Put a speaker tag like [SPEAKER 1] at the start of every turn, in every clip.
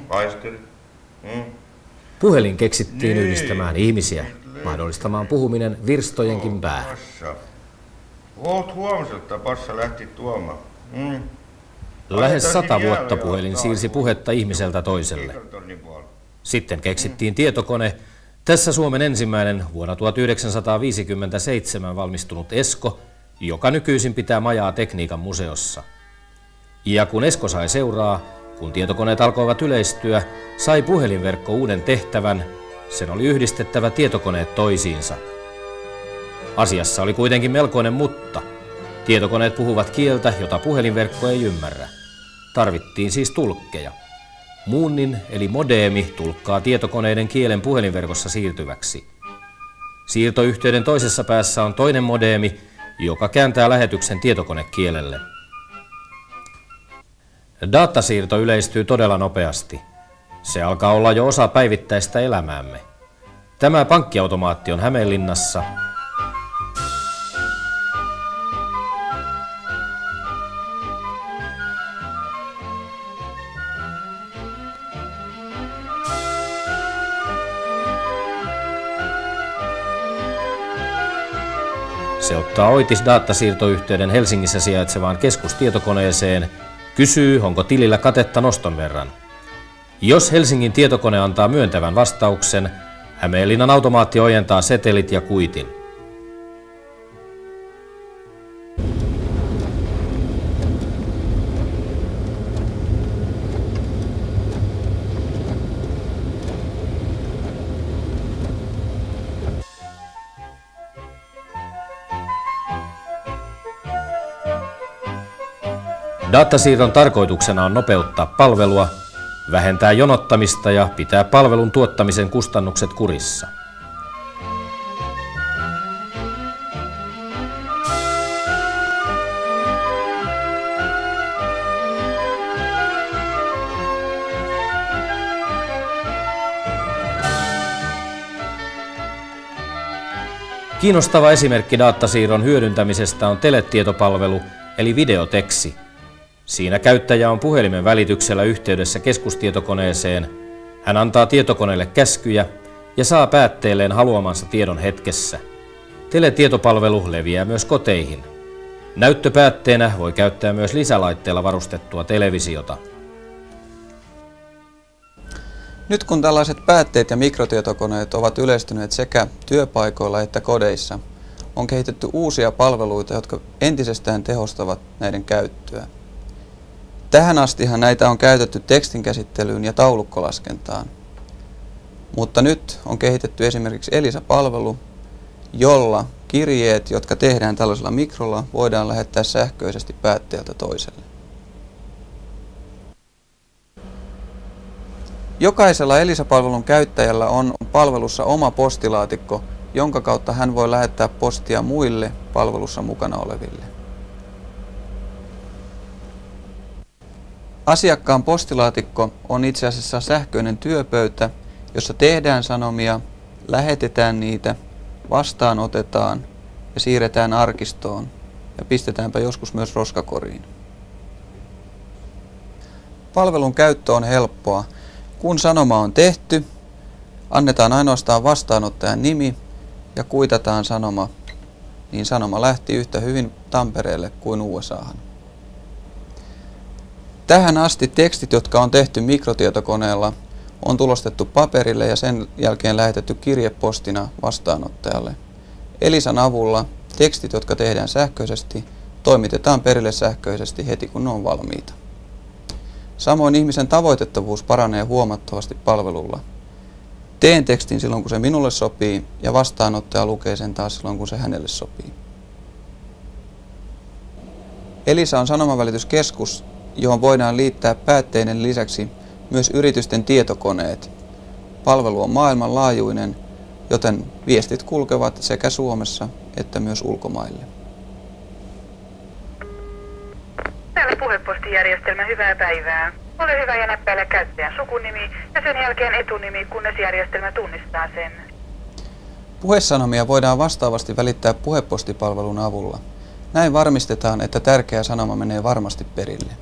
[SPEAKER 1] Paisteli.
[SPEAKER 2] Puhelin keksittiin yhdistämään ihmisiä, mahdollistamaan puhuminen virstojenkin päähän.
[SPEAKER 1] Oot huomasi, että Passa lähti tuomaan.
[SPEAKER 2] Lähes 100 vuotta puhelin siirsi puhetta ihmiseltä toiselle. Sitten keksittiin tietokone. Tässä Suomen ensimmäinen vuonna 1957 valmistunut Esko, joka nykyisin pitää majaa Tekniikan museossa. Ja kun Esko sai seuraa, kun tietokoneet alkoivat yleistyä, sai puhelinverkko uuden tehtävän. Sen oli yhdistettävä tietokoneet toisiinsa. Asiassa oli kuitenkin melkoinen mutta. Tietokoneet puhuvat kieltä, jota puhelinverkko ei ymmärrä. Tarvittiin siis tulkkeja. Muunnin eli modeemi tulkkaa tietokoneiden kielen puhelinverkossa siirtyväksi. Siirtoyhteyden toisessa päässä on toinen modeemi, joka kääntää lähetyksen tietokonekielelle. Datasiirto yleistyy todella nopeasti. Se alkaa olla jo osa päivittäistä elämäämme. Tämä pankkiautomaatti on Hämeenlinnassa. Se ottaa Oitis datasiirtoyhteyden Helsingissä sijaitsevaan keskustietokoneeseen, kysyy, onko tilillä katetta noston verran. Jos Helsingin tietokone antaa myöntävän vastauksen, Hämeenlinnan automaatti ojentaa setelit ja kuitin. Datasiirron tarkoituksena on nopeuttaa palvelua, vähentää jonottamista ja pitää palvelun tuottamisen kustannukset kurissa. Kiinnostava esimerkki datasiirron hyödyntämisestä on teletietopalvelu eli videoteksi. Siinä käyttäjä on puhelimen välityksellä yhteydessä keskustietokoneeseen. Hän antaa tietokoneelle käskyjä ja saa päätteelleen haluamansa tiedon hetkessä. Teletietopalvelu leviää myös koteihin. Näyttöpäätteenä voi käyttää myös lisälaitteella varustettua televisiota.
[SPEAKER 3] Nyt kun tällaiset päätteet ja mikrotietokoneet ovat yleistyneet sekä työpaikoilla että kodeissa, on kehitetty uusia palveluita, jotka entisestään tehostavat näiden käyttöä. Tähän astihan näitä on käytetty tekstinkäsittelyyn ja taulukkolaskentaan. Mutta nyt on kehitetty esimerkiksi Elisa-palvelu, jolla kirjeet, jotka tehdään tällaisella mikrolla, voidaan lähettää sähköisesti päätteeltä toiselle. Jokaisella Elisa-palvelun käyttäjällä on palvelussa oma postilaatikko, jonka kautta hän voi lähettää postia muille palvelussa mukana oleville. Asiakkaan postilaatikko on itse asiassa sähköinen työpöytä, jossa tehdään sanomia, lähetetään niitä, vastaanotetaan ja siirretään arkistoon ja pistetäänpä joskus myös roskakoriin. Palvelun käyttö on helppoa. Kun sanoma on tehty, annetaan ainoastaan vastaanottajan nimi ja kuitataan sanoma, niin sanoma lähti yhtä hyvin Tampereelle kuin USAhan. Tähän asti tekstit, jotka on tehty mikrotietokoneella, on tulostettu paperille ja sen jälkeen lähetetty kirjepostina vastaanottajalle. Elisan avulla tekstit, jotka tehdään sähköisesti, toimitetaan perille sähköisesti heti kun ne on valmiita. Samoin ihmisen tavoitettavuus paranee huomattavasti palvelulla. Teen tekstin silloin kun se minulle sopii ja vastaanottaja lukee sen taas silloin kun se hänelle sopii. Elisa on sanomanvälityskeskus, johon voidaan liittää päätteiden lisäksi myös yritysten tietokoneet. Palvelu on maailmanlaajuinen, joten viestit kulkevat sekä Suomessa että myös ulkomaille.
[SPEAKER 4] Täällä puhepostijärjestelmä, hyvää päivää. Ole hyvä ja näppäillä käyttäjän sukunimi ja sen jälkeen etunimi, kunnes järjestelmä tunnistaa sen.
[SPEAKER 3] Puhesanomia voidaan vastaavasti välittää puhepostipalvelun avulla. Näin varmistetaan, että tärkeä sanoma menee varmasti perille.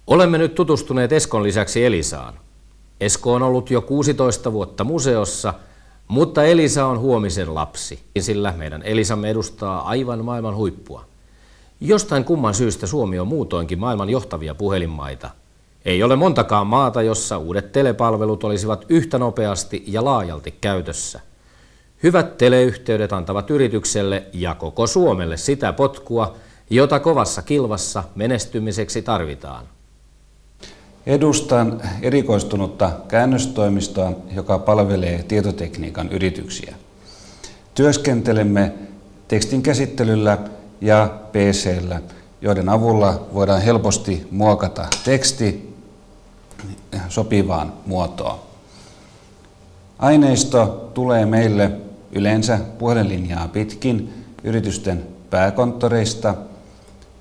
[SPEAKER 2] Olemme nyt tutustuneet Eskon lisäksi Elisaan. Esko on ollut jo 16 vuotta museossa, mutta Elisa on huomisen lapsi, sillä meidän Elisamme edustaa aivan maailman huippua. Jostain kumman syystä Suomi on muutoinkin maailman johtavia puhelinmaita. Ei ole montakaan maata, jossa uudet telepalvelut olisivat yhtä nopeasti ja laajalti käytössä. Hyvät teleyhteydet antavat yritykselle ja koko Suomelle sitä potkua, jota kovassa kilvassa menestymiseksi tarvitaan.
[SPEAKER 5] Edustan erikoistunutta käännöstoimistoa, joka palvelee tietotekniikan yrityksiä. Työskentelemme tekstin käsittelyllä ja PC:llä, joiden avulla voidaan helposti muokata teksti sopivaan muotoon. Aineisto tulee meille yleensä puhelinlinjaa pitkin yritysten pääkonttoreista.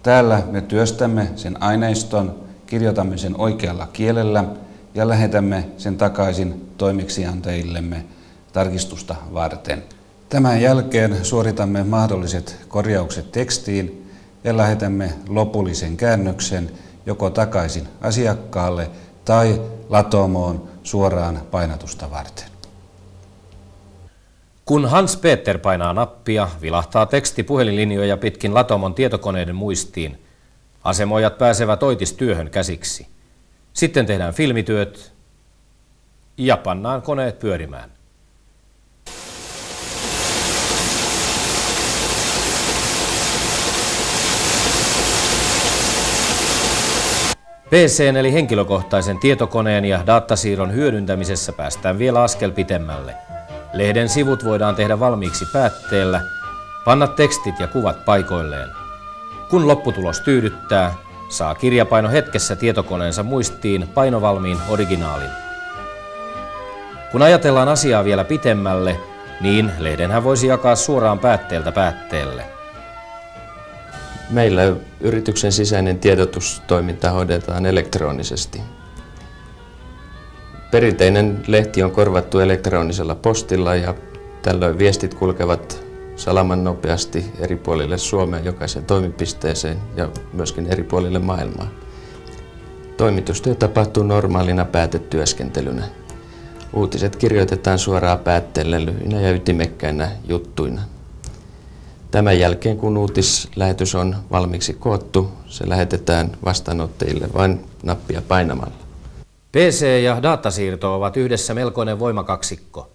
[SPEAKER 5] Täällä me työstämme sen aineiston, kirjoitamme sen oikealla kielellä ja lähetämme sen takaisin toimeksiantajillemme tarkistusta varten. Tämän jälkeen suoritamme mahdolliset korjaukset tekstiin ja lähetämme lopullisen käännöksen joko takaisin asiakkaalle tai latomoon suoraan painatusta varten.
[SPEAKER 2] Kun Hans-Peter painaa nappia, vilahtaa teksti puhelinlinjoja pitkin latomon tietokoneiden muistiin. Asemoijat pääsevät oitistyöhön käsiksi. Sitten tehdään filmityöt ja pannaan koneet pyörimään. PC:n eli henkilökohtaisen tietokoneen ja datasiirron hyödyntämisessä päästään vielä askel pitemmälle. Lehden sivut voidaan tehdä valmiiksi päätteellä, panna tekstit ja kuvat paikoilleen. Kun lopputulos tyydyttää, saa kirjapaino hetkessä tietokoneensa muistiin painovalmiin originaalin. Kun ajatellaan asiaa vielä pitemmälle, niin lehdenhän voisi jakaa suoraan päätteeltä päätteelle.
[SPEAKER 6] Meillä yrityksen sisäinen tiedotustoiminta hoidetaan elektronisesti. Perinteinen lehti on korvattu elektronisella postilla ja tällöin viestit kulkevat salaman nopeasti eri puolille Suomea jokaiseen toimipisteeseen ja myöskin eri puolille maailmaa. Toimitustyö tapahtuu normaalina päätetyöskentelynä. Uutiset kirjoitetaan suoraan päätteelle lyhyinä ja ytimekkäinä juttuina. Tämän jälkeen, kun uutislähetys on valmiiksi koottu, se lähetetään vastaanottajille vain nappia painamalla.
[SPEAKER 2] PC ja datasiirto ovat yhdessä melkoinen voimakaksikko.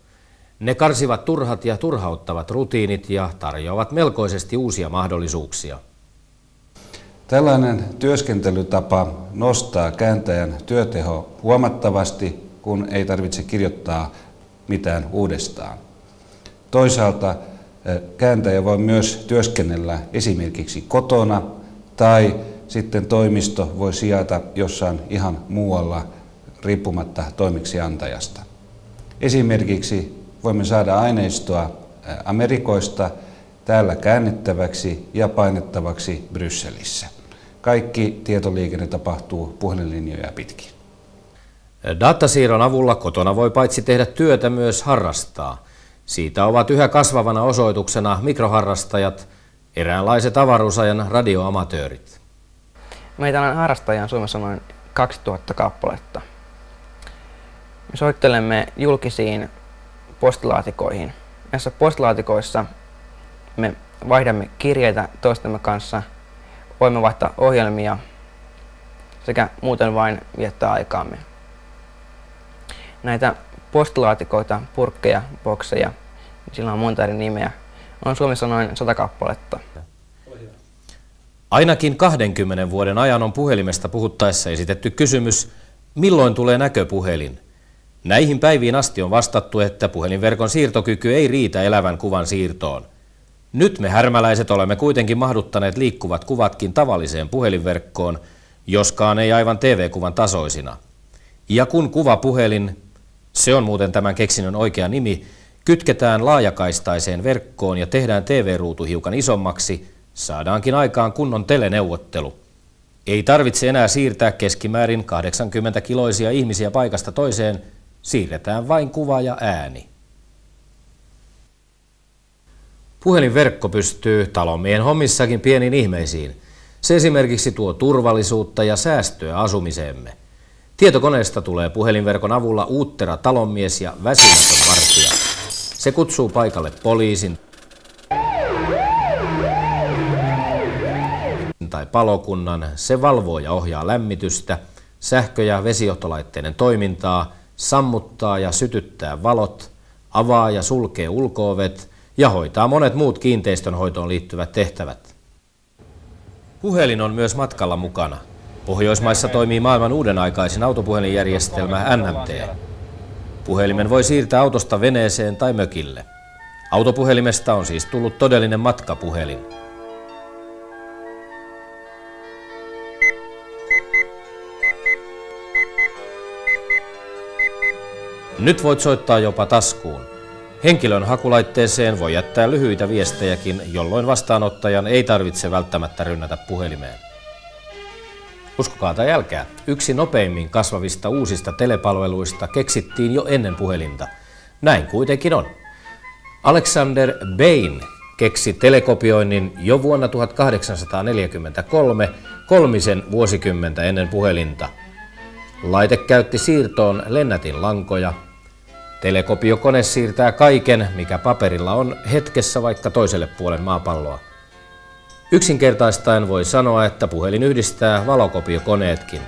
[SPEAKER 2] Ne karsivat turhat ja turhauttavat rutiinit ja tarjoavat melkoisesti uusia mahdollisuuksia.
[SPEAKER 5] Tällainen työskentelytapa nostaa kääntäjän työteho huomattavasti, kun ei tarvitse kirjoittaa mitään uudestaan. Toisaalta kääntäjä voi myös työskennellä esimerkiksi kotona tai sitten toimisto voi sijata jossain ihan muualla riippumatta toimeksiantajasta. Esimerkiksi voimme saada aineistoa Amerikoista täällä käännettäväksi ja painettavaksi Brysselissä. Kaikki tietoliikenne tapahtuu puhelinlinjoja pitkin.
[SPEAKER 2] Datasiirron avulla kotona voi paitsi tehdä työtä myös harrastaa. Siitä ovat yhä kasvavana osoituksena mikroharrastajat, eräänlaiset avaruusajan radioamatöörit.
[SPEAKER 7] Meitä on harrastajia Suomessa noin 2000 kappaletta. Me soittelemme julkisiin postilaatikoihin. Näissä postilaatikoissa me vaihdamme kirjeitä toistemme kanssa, voimme vaihtaa ohjelmia sekä muuten vain viettää aikaamme. Näitä postilaatikoita, purkkeja, bokseja, sillä on monta eri nimeä, on Suomessa noin 100 kappaletta.
[SPEAKER 2] Ainakin 20 vuoden ajan on puhelimesta puhuttaessa esitetty kysymys, milloin tulee näköpuhelin. Näihin päiviin asti on vastattu, että puhelinverkon siirtokyky ei riitä elävän kuvan siirtoon. Nyt me härmäläiset olemme kuitenkin mahduttaneet liikkuvat kuvatkin tavalliseen puhelinverkkoon, joskaan ei aivan TV-kuvan tasoisina. Ja kun kuvapuhelin, se on muuten tämän keksinnön oikea nimi, kytketään laajakaistaiseen verkkoon ja tehdään TV-ruutu hiukan isommaksi, saadaankin aikaan kunnon teleneuvottelu. Ei tarvitse enää siirtää keskimäärin 80-kiloisia ihmisiä paikasta toiseen, siirretään vain kuva ja ääni. Puhelinverkko pystyy talonmiehen hommissakin pieniin ihmeisiin. Se esimerkiksi tuo turvallisuutta ja säästöä asumiseemme. Tietokoneesta tulee puhelinverkon avulla uuttera talonmies ja väsymätön vartija. Se kutsuu paikalle poliisin tai palokunnan, se valvoo ja ohjaa lämmitystä, sähkö- ja vesijohtolaitteiden toimintaa, sammuttaa ja sytyttää valot, avaa ja sulkee ulko-ovet ja hoitaa monet muut kiinteistönhoitoon liittyvät tehtävät. Puhelin on myös matkalla mukana. Pohjoismaissa toimii maailman uudenaikaisin autopuhelinjärjestelmä NMT. Puhelimen voi siirtää autosta veneeseen tai mökille. Autopuhelimesta on siis tullut todellinen matkapuhelin. Nyt voit soittaa jopa taskuun. Henkilön hakulaitteeseen voi jättää lyhyitä viestejäkin, jolloin vastaanottajan ei tarvitse välttämättä rynnätä puhelimeen. Uskokaa tai älkää, yksi nopeimmin kasvavista uusista telepalveluista keksittiin jo ennen puhelinta. Näin kuitenkin on. Alexander Bain keksi telekopioinnin jo vuonna 1843, 3 vuosikymmentä ennen puhelinta. Laite käytti siirtoon lennätin lankoja. Telekopiokone siirtää kaiken, mikä paperilla on, hetkessä vaikka toiselle puolen maapalloa. Yksinkertaistaen voi sanoa, että puhelin yhdistää valokopiokoneetkin.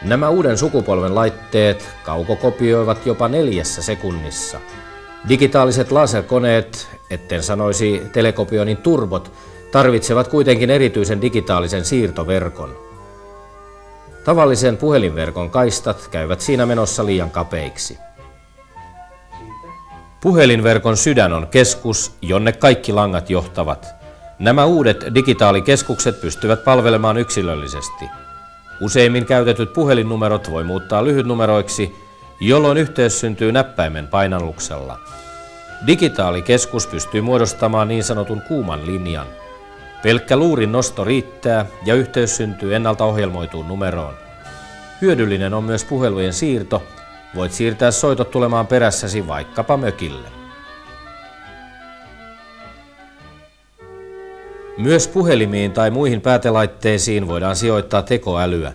[SPEAKER 2] Nämä uuden sukupolven laitteet kaukokopioivat jopa 4 sekunnissa. Digitaaliset laserkoneet, etten sanoisi telekopioinnin turbot, tarvitsevat kuitenkin erityisen digitaalisen siirtoverkon. Tavallisen puhelinverkon kaistat käyvät siinä menossa liian kapeiksi. Puhelinverkon sydän on keskus, jonne kaikki langat johtavat. Nämä uudet digitaalikeskukset pystyvät palvelemaan yksilöllisesti. Useimmin käytetyt puhelinnumerot voi muuttaa lyhytnumeroiksi, jolloin yhteys syntyy näppäimen painalluksella. Digitaalikeskus pystyy muodostamaan niin sanotun kuuman linjan. Pelkkä luurin nosto riittää ja yhteys syntyy ennalta ohjelmoituun numeroon. Hyödyllinen on myös puhelujen siirto. Voit siirtää soitot tulemaan perässäsi vaikkapa mökille. Myös puhelimiin tai muihin päätelaitteisiin voidaan sijoittaa tekoälyä.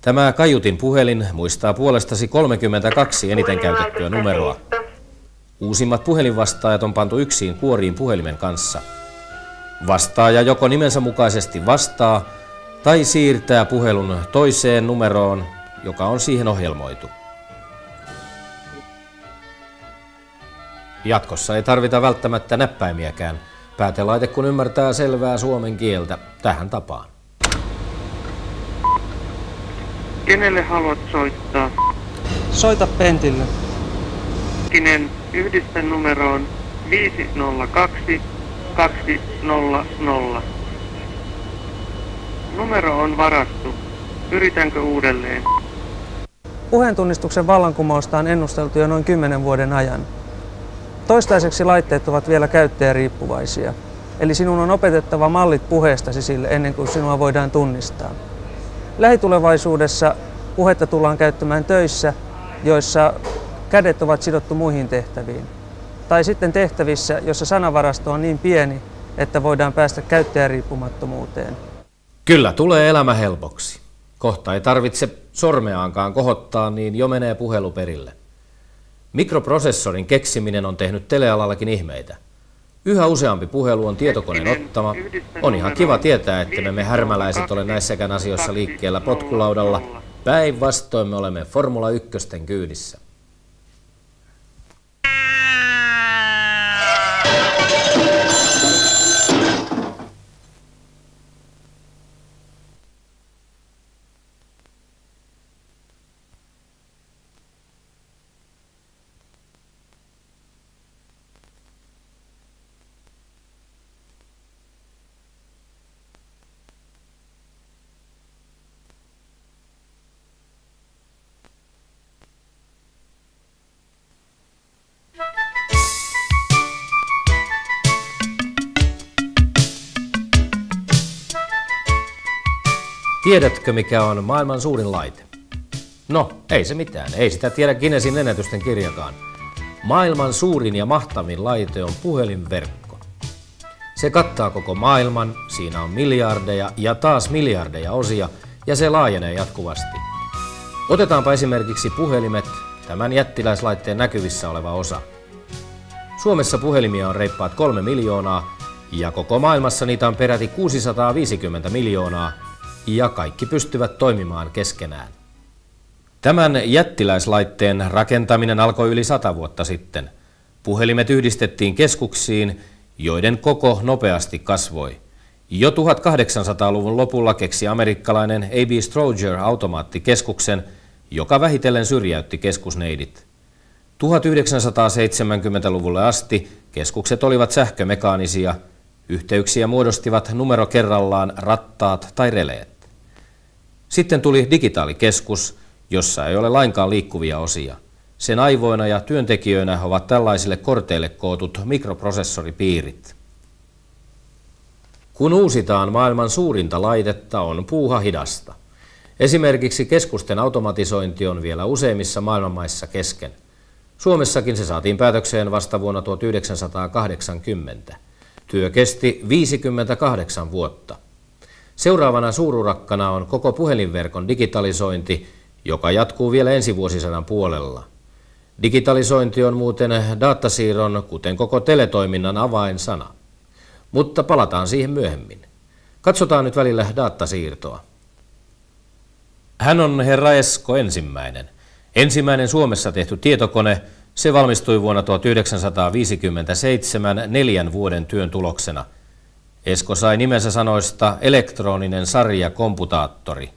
[SPEAKER 2] Tämä kaiutin puhelin muistaa puolestasi 32 eniten käytettyä numeroa. Uusimmat puhelinvastaajat on pantu yksiin kuoriin puhelimen kanssa. Vastaaja joko nimensä mukaisesti vastaa tai siirtää puhelun toiseen numeroon, joka on siihen ohjelmoitu. Jatkossa ei tarvita välttämättä näppäimiäkään. Päätelaite kun ymmärtää selvää suomen kieltä tähän tapaan.
[SPEAKER 8] Kenelle haluat soittaa?
[SPEAKER 9] Soita Pentille.
[SPEAKER 8] Kinen yhdistä numeroon 502 200. Numero on varattu. Yritänkö uudelleen?
[SPEAKER 9] Puheentunnistuksen vallankumousta on ennusteltu jo noin 10 vuoden ajan. Toistaiseksi laitteet ovat vielä käyttäjäriippuvaisia, eli sinun on opetettava mallit puheestasi sille ennen kuin sinua voidaan tunnistaa. Lähitulevaisuudessa puhetta tullaan käyttämään töissä, joissa kädet ovat sidottu muihin tehtäviin. Tai sitten tehtävissä, jossa sanavarasto on niin pieni, että voidaan päästä käyttäjäriippumattomuuteen.
[SPEAKER 2] Kyllä tulee elämä helpoksi. Kohta ei tarvitse sormeaankaan kohottaa, niin jo menee puhelu perille. Mikroprosessorin keksiminen on tehnyt telealallakin ihmeitä. Yhä useampi puhelu on tietokoneen ottama. On ihan kiva tietää, että me härmäläiset ole näissäkään asioissa liikkeellä potkulaudalla. Päinvastoin me olemme Formula 1 kyydissä. Tiedätkö, mikä on maailman suurin laite? No, ei se mitään. Ei sitä tiedä Guinnessin ennätysten kirjakaan. Maailman suurin ja mahtavin laite on puhelinverkko. Se kattaa koko maailman, siinä on miljardeja ja taas miljardeja osia ja se laajenee jatkuvasti. Otetaanpa esimerkiksi puhelimet, tämän jättiläislaitteen näkyvissä oleva osa. Suomessa puhelimia on reippaat 3 miljoonaa ja koko maailmassa niitä on peräti 650 miljoonaa ja kaikki pystyvät toimimaan keskenään. Tämän jättiläislaitteen rakentaminen alkoi yli 100 vuotta sitten. Puhelimet yhdistettiin keskuksiin, joiden koko nopeasti kasvoi. Jo 1800-luvun lopulla keksi amerikkalainen A.B. Strowger automaattikeskuksen, joka vähitellen syrjäytti keskusneidit. 1970-luvulle asti keskukset olivat sähkömekaanisia, yhteyksiä muodostivat numero kerrallaan rattaat tai releet. Sitten tuli digitaalikeskus, jossa ei ole lainkaan liikkuvia osia. Sen aivoina ja työntekijöinä ovat tällaisille korteille kootut mikroprosessoripiirit. Kun uusitaan maailman suurinta laitetta, on puuha hidasta. Esimerkiksi keskusten automatisointi on vielä useimmissa maailmanmaissa kesken. Suomessakin se saatiin päätökseen vasta vuonna 1980. Työ kesti 58 vuotta. Seuraavana suururakkana on koko puhelinverkon digitalisointi, joka jatkuu vielä ensi vuosisadan puolella. Digitalisointi on muuten datasiirron, kuten koko teletoiminnan avainsana. Mutta palataan siihen myöhemmin. Katsotaan nyt välillä datasiirtoa. Hän on herra Esko ensimmäinen. Ensimmäinen Suomessa tehty tietokone, se valmistui vuonna 1957 4 vuoden työn tuloksena. Esko sai nimensä sanoista elektroninen sarjakomputaattori.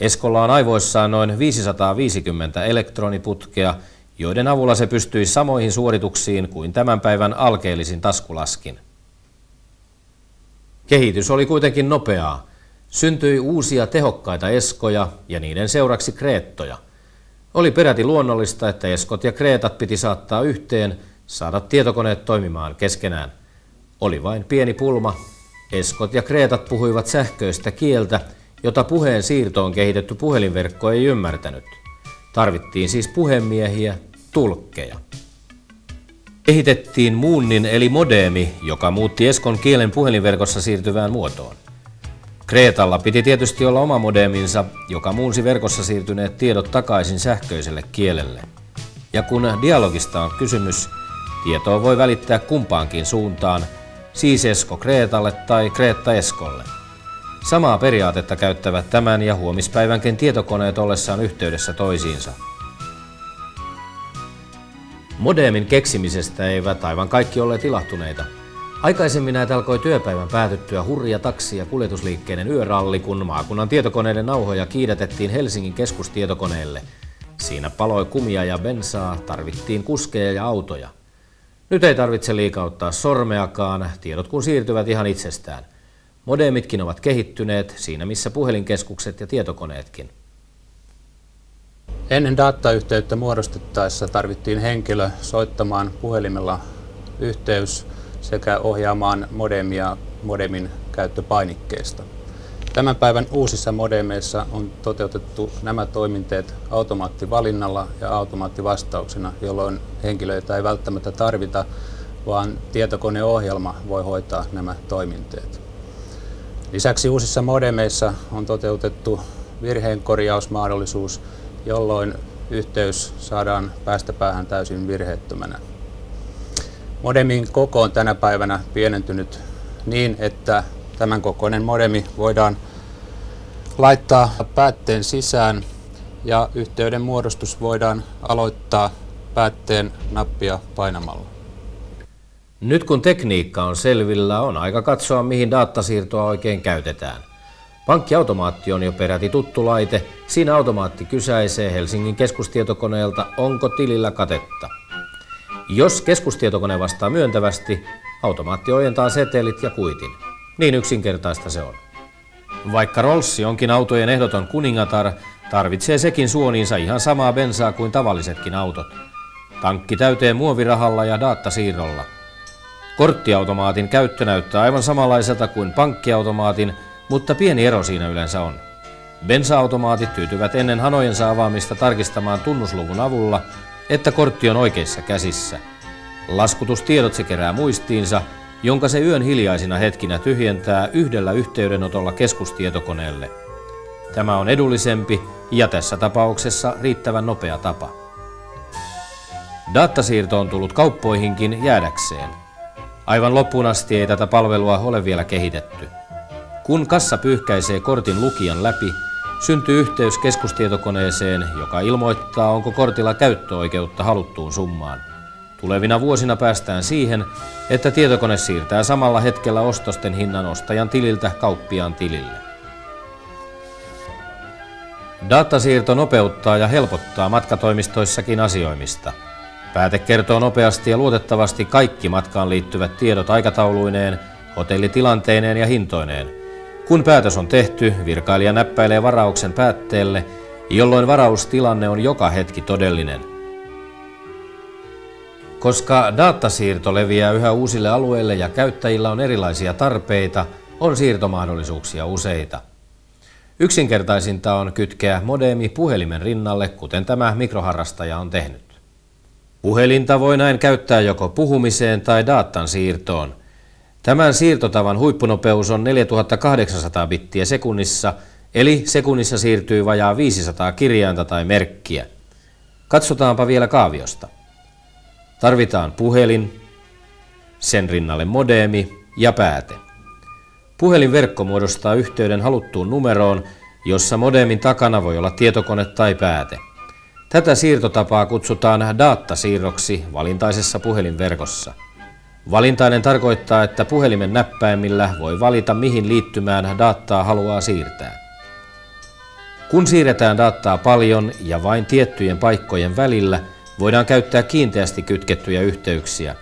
[SPEAKER 2] Eskolla on aivoissaan noin 550 elektroniputkea, joiden avulla se pystyi samoihin suorituksiin kuin tämän päivän alkeellisin taskulaskin. Kehitys oli kuitenkin nopeaa. Syntyi uusia tehokkaita eskoja ja niiden seuraksi kreettoja. Oli peräti luonnollista, että eskot ja kreetat piti saattaa yhteen, saada tietokoneet toimimaan keskenään. Oli vain pieni pulma. Eskot ja kreetat puhuivat sähköistä kieltä, jota puheen siirtoon kehitetty puhelinverkko ei ymmärtänyt. Tarvittiin siis puhemiehiä, tulkkeja. Kehitettiin muunnin eli modeemi, joka muutti eskon kielen puhelinverkossa siirtyvään muotoon. Kreetalla piti tietysti olla oma modeeminsa, joka muunsi verkossa siirtyneet tiedot takaisin sähköiselle kielelle. Ja kun dialogista on kysymys, tietoa voi välittää kumpaankin suuntaan, siis esko kreetalle tai kreetta eskolle. Samaa periaatetta käyttävät tämän ja huomispäivänkin tietokoneet ollessaan yhteydessä toisiinsa. Modeemin keksimisestä eivät aivan kaikki olleet ilahtuneita. Aikaisemmin näitä alkoi työpäivän päätyttyä hurja taksi- ja kuljetusliikkeiden yöralli, kun maakunnan tietokoneiden nauhoja kiidätettiin Helsingin keskustietokoneelle. Siinä paloi kumia ja bensaa, tarvittiin kuskeja ja autoja. Nyt ei tarvitse liikauttaa sormeakaan, tiedot kun siirtyvät ihan itsestään. Modeemitkin ovat kehittyneet, siinä missä puhelinkeskukset ja tietokoneetkin.
[SPEAKER 10] Ennen datayhteyttä muodostettaessa tarvittiin henkilö soittamaan puhelimella yhteys sekä ohjaamaan modemia modemin käyttöpainikkeesta. Tämän päivän uusissa modemeissa on toteutettu nämä toiminteet automaattivalinnalla ja automaattivastauksena, jolloin henkilöitä ei välttämättä tarvita, vaan tietokoneohjelma voi hoitaa nämä toiminteet. Lisäksi uusissa modemeissa on toteutettu virheenkorjausmahdollisuus, jolloin yhteys saadaan päästä päähän täysin virheettömänä. Modemin koko on tänä päivänä pienentynyt niin, että tämän kokoinen modemi voidaan laittaa päätteen sisään ja yhteyden muodostus voidaan aloittaa päätteen nappia painamalla.
[SPEAKER 2] Nyt kun tekniikka on selvillä, on aika katsoa mihin datasiirtoa oikein käytetään. Pankkiautomaatti on jo peräti tuttu laite. Siinä automaatti kysäisee Helsingin keskustietokoneelta, onko tilillä katetta. Jos keskustietokone vastaa myöntävästi, automaatti ojentaa setelit ja kuitin. Niin yksinkertaista se on. Vaikka Rollsi onkin autojen ehdoton kuningatar, tarvitsee sekin suoniinsa ihan samaa bensaa kuin tavallisetkin autot. Tankki täyteen muovirahalla ja datasiirrolla. Korttiautomaatin käyttö näyttää aivan samanlaiselta kuin pankkiautomaatin, mutta pieni ero siinä yleensä on. Bensa-automaatit tyytyvät ennen hanojensa avaamista tarkistamaan tunnusluvun avulla, että kortti on oikeissa käsissä. Laskutustiedot se kerää muistiinsa jonka se yön hiljaisina hetkinä tyhjentää yhdellä yhteydenotolla keskustietokoneelle. Tämä on edullisempi ja tässä tapauksessa riittävän nopea tapa. Datasiirto on tullut kauppoihinkin jäädäkseen. Aivan loppuun asti ei tätä palvelua ole vielä kehitetty. Kun kassa pyyhkäisee kortin lukijan läpi, syntyy yhteys keskustietokoneeseen, joka ilmoittaa, onko kortilla käyttöoikeutta haluttuun summaan. Tulevina vuosina päästään siihen, että tietokone siirtää samalla hetkellä ostosten hinnan ostajan tililtä kauppiaan tilille. Datasiirto nopeuttaa ja helpottaa matkatoimistoissakin asioimista. Pääte kertoo nopeasti ja luotettavasti kaikki matkaan liittyvät tiedot aikatauluineen, hotellitilanteineen ja hintoineen. Kun päätös on tehty, virkailija näppäilee varauksen päätteelle, jolloin varaustilanne on joka hetki todellinen. Koska datasiirto leviää yhä uusille alueille ja käyttäjillä on erilaisia tarpeita, on siirtomahdollisuuksia useita. Yksinkertaisinta on kytkeä modeemi puhelimen rinnalle, kuten tämä mikroharrastaja on tehnyt. Puhelinta voi näin käyttää joko puhumiseen tai datan siirtoon. Tämän siirtotavan huippunopeus on 4800 bittiä sekunnissa, eli sekunnissa siirtyy vajaa 500 kirjainta tai merkkiä. Katsotaanpa vielä kaaviosta. Tarvitaan puhelin, sen rinnalle modeemi ja pääte. Puhelinverkko muodostaa yhteyden haluttuun numeroon, jossa modeemin takana voi olla tietokone tai pääte. Tätä siirtotapaa kutsutaan datasiirroksi valintaisessa puhelinverkossa. Valintainen tarkoittaa, että puhelimen näppäimillä voi valita, mihin liittymään dataa haluaa siirtää. Kun siirretään dataa paljon ja vain tiettyjen paikkojen välillä, voidaan käyttää kiinteästi kytkettyjä yhteyksiä.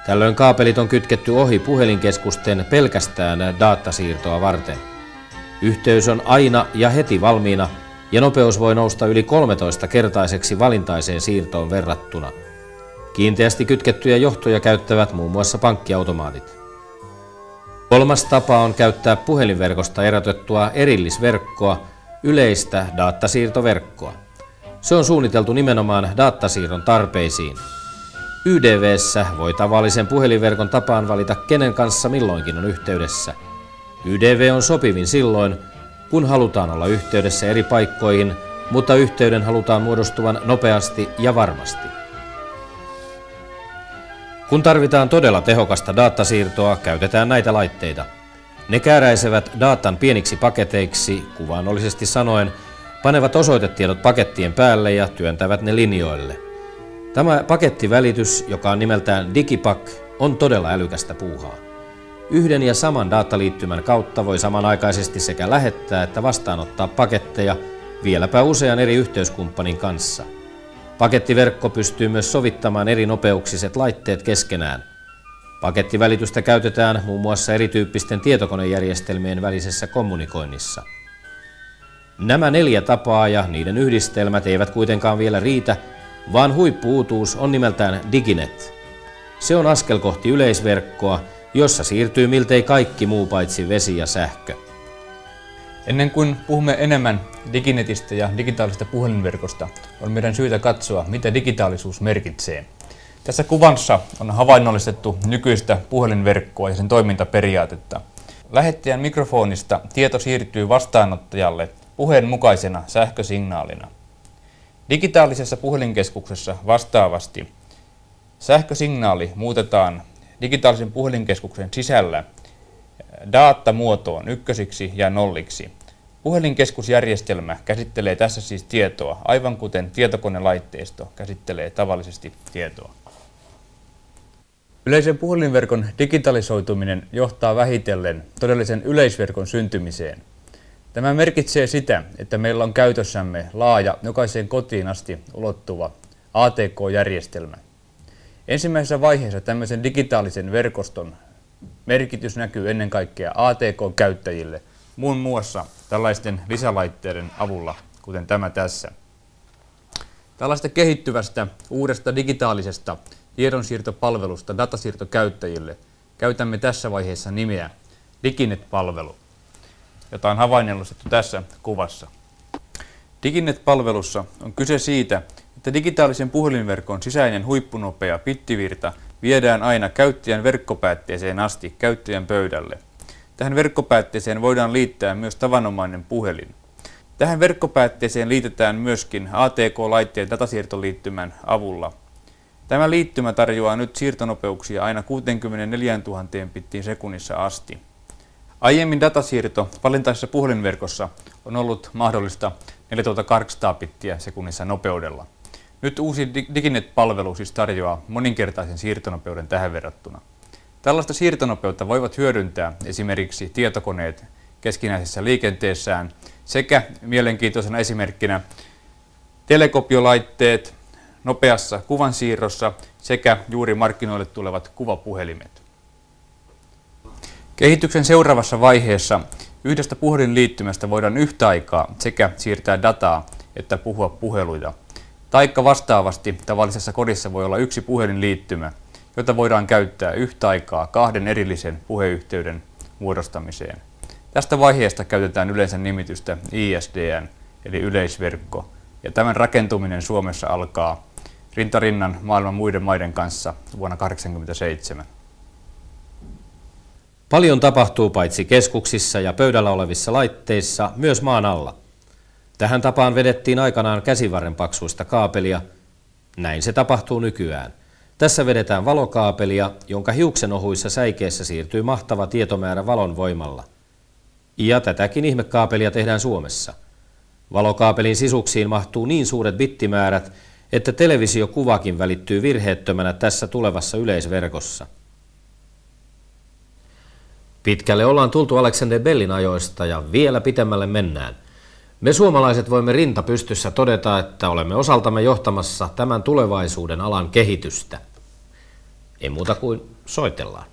[SPEAKER 2] Tällöin kaapelit on kytketty ohi puhelinkeskusten pelkästään datasiirtoa varten. Yhteys on aina ja heti valmiina ja nopeus voi nousta yli 13-kertaiseksi valintaiseen siirtoon verrattuna. Kiinteästi kytkettyjä johtoja käyttävät muun muassa pankkiautomaatit. Kolmas tapa on käyttää puhelinverkosta erotettua erillisverkkoa, yleistä datasiirtoverkkoa. Se on suunniteltu nimenomaan datasiirron tarpeisiin. YDV:ssä voi tavallisen puhelinverkon tapaan valita, kenen kanssa milloinkin on yhteydessä. YDV on sopivin silloin, kun halutaan olla yhteydessä eri paikkoihin, mutta yhteyden halutaan muodostuvan nopeasti ja varmasti. Kun tarvitaan todella tehokasta datasiirtoa, käytetään näitä laitteita. Ne kääräisevät datan pieniksi paketeiksi, kuvaannollisesti sanoen, panevat osoitetiedot pakettien päälle ja työntävät ne linjoille. Tämä pakettivälitys, joka on nimeltään Digipack, on todella älykästä puuhaa. Yhden ja saman dataliittymän kautta voi samanaikaisesti sekä lähettää että vastaanottaa paketteja, vieläpä usean eri yhteyskumppanin kanssa. Pakettiverkko pystyy myös sovittamaan eri nopeuksiset laitteet keskenään. Pakettivälitystä käytetään muun muassa erityyppisten tietokonejärjestelmien välisessä kommunikoinnissa. Nämä 4 tapaa ja niiden yhdistelmät eivät kuitenkaan vielä riitä, vaan huippu-uutuus on nimeltään Diginet. Se on askel kohti yleisverkkoa, jossa siirtyy miltei kaikki muu paitsi vesi ja sähkö.
[SPEAKER 11] Ennen kuin puhumme enemmän Diginetistä ja digitaalisesta puhelinverkosta, on meidän syytä katsoa, mitä digitaalisuus merkitsee. Tässä kuvassa on havainnollistettu nykyistä puhelinverkkoa ja sen toimintaperiaatetta. Lähettäjän mikrofonista tieto siirtyy vastaanottajalle puheen mukaisena sähkösignaalina. Digitaalisessa puhelinkeskuksessa vastaavasti sähkösignaali muutetaan digitaalisen puhelinkeskuksen sisällä datamuotoon 1 ja 0. Puhelinkeskusjärjestelmä käsittelee tässä siis tietoa, aivan kuten tietokonelaitteisto käsittelee tavallisesti tietoa. Yleisen puhelinverkon digitalisoituminen johtaa vähitellen todellisen yleisverkon syntymiseen. Tämä merkitsee sitä, että meillä on käytössämme laaja, jokaiseen kotiin asti ulottuva ATK-järjestelmä. Ensimmäisessä vaiheessa tämmöisen digitaalisen verkoston merkitys näkyy ennen kaikkea ATK-käyttäjille, muun muassa tällaisten lisälaitteiden avulla, kuten tämä tässä. Tällaista kehittyvästä uudesta digitaalisesta tiedonsiirtopalvelusta datasiirtokäyttäjille käytämme tässä vaiheessa nimeä Diginet-palvelu, jota on havainnollistettu tässä kuvassa. Diginet-palvelussa on kyse siitä, että että digitaalisen puhelinverkon sisäinen huippunopea bittivirta viedään aina käyttäjän verkkopäätteeseen asti käyttäjän pöydälle. Tähän verkkopäätteeseen voidaan liittää myös tavanomainen puhelin. Tähän verkkopäätteeseen liitetään myöskin ATK-laitteen datasiirtoliittymän avulla. Tämä liittymä tarjoaa nyt siirtonopeuksia aina 64 000 bittiin sekunnissa asti. Aiemmin datasiirto valintaisessa puhelinverkossa on ollut mahdollista 4800 bittiä sekunnissa nopeudella. Nyt uusi Diginet-palvelu siis tarjoaa moninkertaisen siirtonopeuden tähän verrattuna. Tällaista siirtonopeutta voivat hyödyntää esimerkiksi tietokoneet keskinäisessä liikenteessään sekä mielenkiintoisena esimerkkinä telekopiolaitteet nopeassa kuvansiirrossa sekä juuri markkinoille tulevat kuvapuhelimet. Kehityksen seuraavassa vaiheessa yhdestä puhelinliittymästä voidaan yhtä aikaa sekä siirtää dataa että puhua puheluita. Taikka vastaavasti tavallisessa kodissa voi olla yksi puhelinliittymä, jota voidaan käyttää yhtä aikaa 2 erillisen puheyhteyden muodostamiseen. Tästä vaiheesta käytetään yleensä nimitystä ISDN eli yleisverkko, ja tämän rakentuminen Suomessa alkaa rintarinnan maailman muiden maiden kanssa vuonna 1987.
[SPEAKER 2] Paljon tapahtuu paitsi keskuksissa ja pöydällä olevissa laitteissa, myös maan alla. Tähän tapaan vedettiin aikanaan käsivarren paksuista kaapelia. Näin se tapahtuu nykyään. Tässä vedetään valokaapelia, jonka hiuksenohuissa säikeessä siirtyy mahtava tietomäärä valon voimalla. Ja tätäkin ihmekaapelia tehdään Suomessa. Valokaapelin sisuksiin mahtuu niin suuret bittimäärät, että televisiokuvakin välittyy virheettömänä tässä tulevassa yleisverkossa. Pitkälle ollaan tultu Alexander Bellin ajoista ja vielä pitemmälle mennään. Me suomalaiset voimme rinta pystyssä todeta, että olemme osaltamme johtamassa tämän tulevaisuuden alan kehitystä. Ei muuta kuin soitellaan.